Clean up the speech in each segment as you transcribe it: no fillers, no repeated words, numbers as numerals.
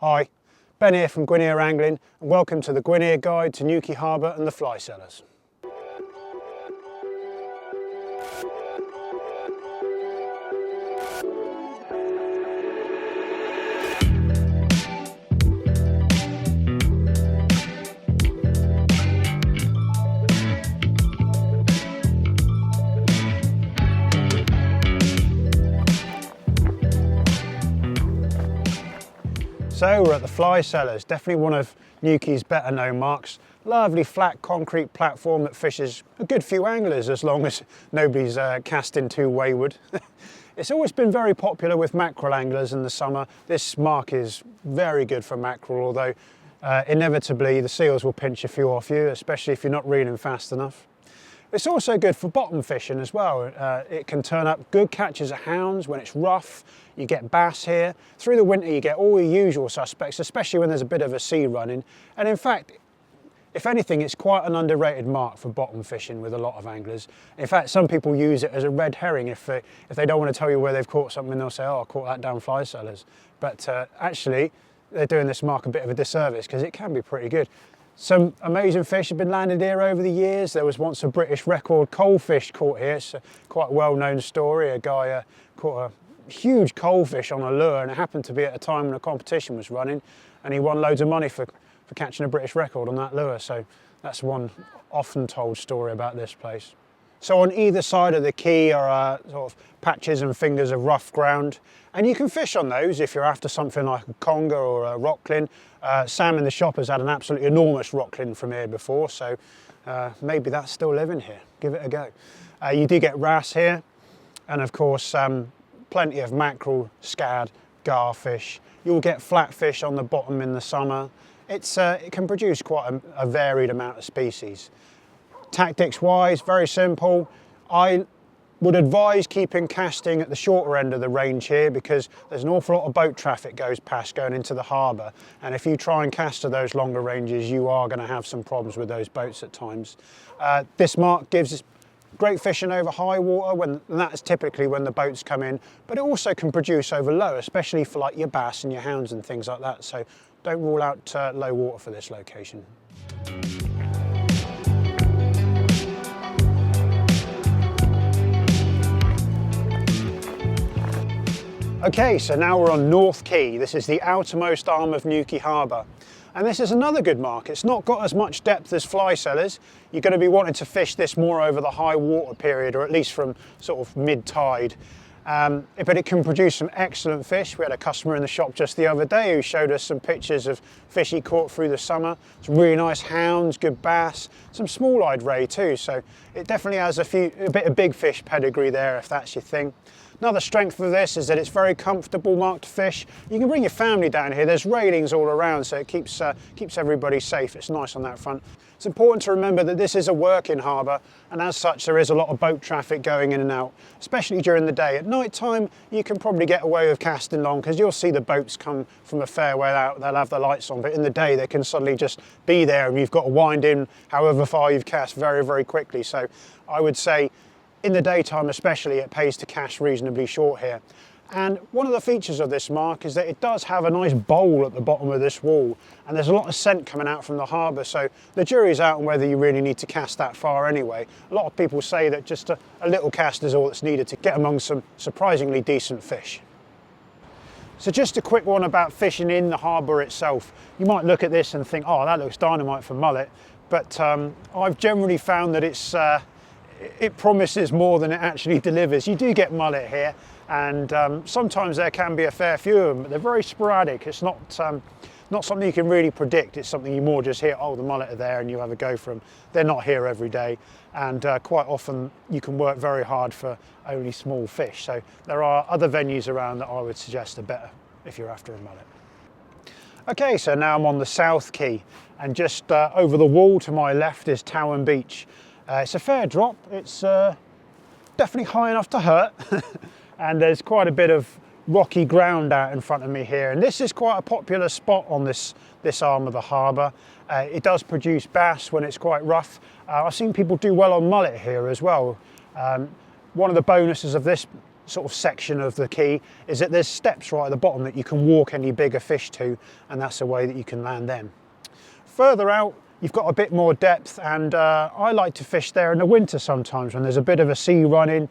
Hi, Ben here from Gwinear Angling, and welcome to the Gwinear Guide to Newquay Harbour and the Fly Cellars. So we're at the Fly Cellars, definitely one of Newquay's better known marks. Lovely flat concrete platform that fishes a good few anglers as long as nobody's casting too wayward. It's always been very popular with mackerel anglers in the summer. This mark is very good for mackerel, although inevitably the seals will pinch a few off you, especially if you're not reeling fast enough. It's also good for bottom fishing as well. It can turn up good catches of hounds when it's rough. You get bass here. Through the winter you get all your usual suspects, especially when there's a bit of a sea running. And in fact, if anything, it's quite an underrated mark for bottom fishing with a lot of anglers. In fact, some people use it as a red herring. If they don't want to tell you where they've caught something, they'll say, oh, I caught that down Fly Cellars. But actually, they're doing this mark a bit of a disservice because it can be pretty good. Some amazing fish have been landed here over the years. There was once a British record coalfish caught here. It's quite a well-known story. A guy caught a huge coalfish on a lure, and it happened to be at a time when a competition was running, and he won loads of money for catching a British record on that lure. So that's one often told story about this place. So on either side of the quay are sort of patches and fingers of rough ground, and you can fish on those if you're after something like a conger or a rocklin. Sam in the shop has had an absolutely enormous rocklin from here before, so maybe that's still living here. Give it a go. You do get wrasse here, and of course plenty of mackerel, scad, garfish. You'll get flatfish on the bottom in the summer. It can produce quite a varied amount of species. Tactics wise, very simple. I would advise keeping casting at the shorter end of the range here because there's an awful lot of boat traffic goes past going into the harbour, and if you try and cast to those longer ranges you are going to have some problems with those boats at times. This mark gives great fishing over high water, and that's typically when the boats come in, but it also can produce over low, especially for like your bass and your hounds and things like that, so don't rule out low water for this location. Okay, so now we're on North Quay. This is the outermost arm of Newquay Harbour. And this is another good mark. It's not got as much depth as Fly Cellars. You're going to be wanting to fish this more over the high water period, or at least from sort of mid-tide. But it can produce some excellent fish. We had a customer in the shop just the other day who showed us some pictures of fish he caught through the summer. Some really nice hounds, good bass, some small-eyed ray too. So it definitely has a bit of big fish pedigree there if that's your thing. Another strength of this is that it's very comfortable mark to fish. You can bring your family down here. There's railings all around, so it keeps everybody safe. It's nice on that front. It's important to remember that this is a working harbour, and as such there is a lot of boat traffic going in and out, especially during the day. At night time you can probably get away with casting long because you'll see the boats come from a fair way out. They'll have the lights on, but in the day they can suddenly just be there and you've got to wind in however far you've cast very, very quickly. So I would say in the daytime especially it pays to cast reasonably short here. And one of the features of this mark is that it does have a nice bowl at the bottom of this wall, and there's a lot of scent coming out from the harbour, so the jury's out on whether you really need to cast that far anyway. A lot of people say that just a little cast is all that's needed to get among some surprisingly decent fish. So just a quick one about fishing in the harbour itself. You might look at this and think, oh, that looks dynamite for mullet, but I've generally found that it promises more than it actually delivers. You do get mullet here, and sometimes there can be a fair few of them, but they're very sporadic. It's not something you can really predict. It's something you more just hear, oh, the mullet are there, and you have a go for them. They're not here every day, and quite often you can work very hard for only small fish. So there are other venues around that I would suggest are better if you're after a mullet. Okay, so now I'm on the South Quay, and just over the wall to my left is Towan Beach. It's a fair drop. It's definitely high enough to hurt. And there's quite a bit of rocky ground out in front of me here, and this is quite a popular spot on this arm of the harbour. It does produce bass when it's quite rough. I've seen people do well on mullet here as well. One of the bonuses of this sort of section of the quay is that there's steps right at the bottom that you can walk any bigger fish to, and that's a way that you can land them. Further out, you've got a bit more depth, and I like to fish there in the winter sometimes when there's a bit of a sea running.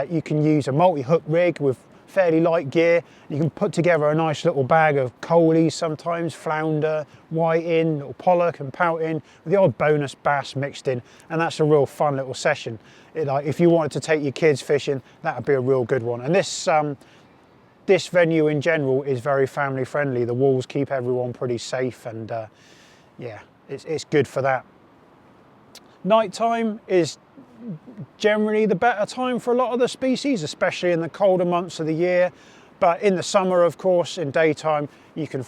You can use a multi-hook rig with fairly light gear. You can put together a nice little bag of coalies sometimes, flounder, whiting, little pollock and pouting, with the odd bonus bass mixed in, and that's a real fun little session. If you wanted to take your kids fishing, that would be a real good one. And this venue in general is very family friendly. The walls keep everyone pretty safe, and yeah, it's good for that. Nighttime is generally the better time for a lot of the species, especially in the colder months of the year. But in the summer, of course, in daytime, you can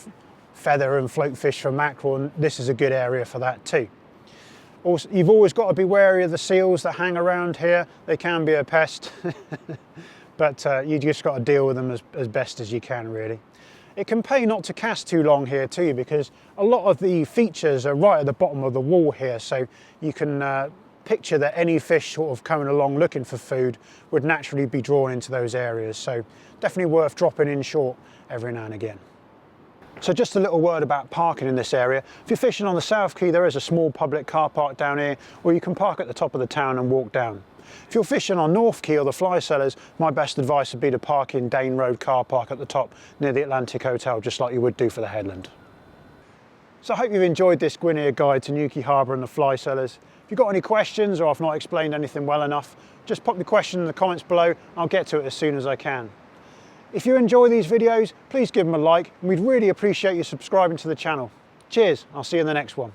feather and float fish for mackerel, and this is a good area for that too. Also, you've always got to be wary of the seals that hang around here. They can be a pest, but you just got to deal with them as best as you can, really. It can pay not to cast too long here too, because a lot of the features are right at the bottom of the wall here, so you can picture that any fish sort of coming along looking for food would naturally be drawn into those areas, so definitely worth dropping in short every now and again. So just a little word about parking in this area. If you're fishing on the South Quay, there is a small public car park down here, or you can park at the top of the town and walk down. If you're fishing on North Quay or the Fly Cellars, my best advice would be to park in Dane Road car park at the top near the Atlantic Hotel, just like you would do for the headland. So I hope you've enjoyed this Gwinear guide to Newquay Harbour and the Fly Cellars. If you've got any questions, or I've not explained anything well enough, just pop your question in the comments below. I'll get to it as soon as I can. If you enjoy these videos, please give them a like, and we'd really appreciate you subscribing to the channel. Cheers, I'll see you in the next one.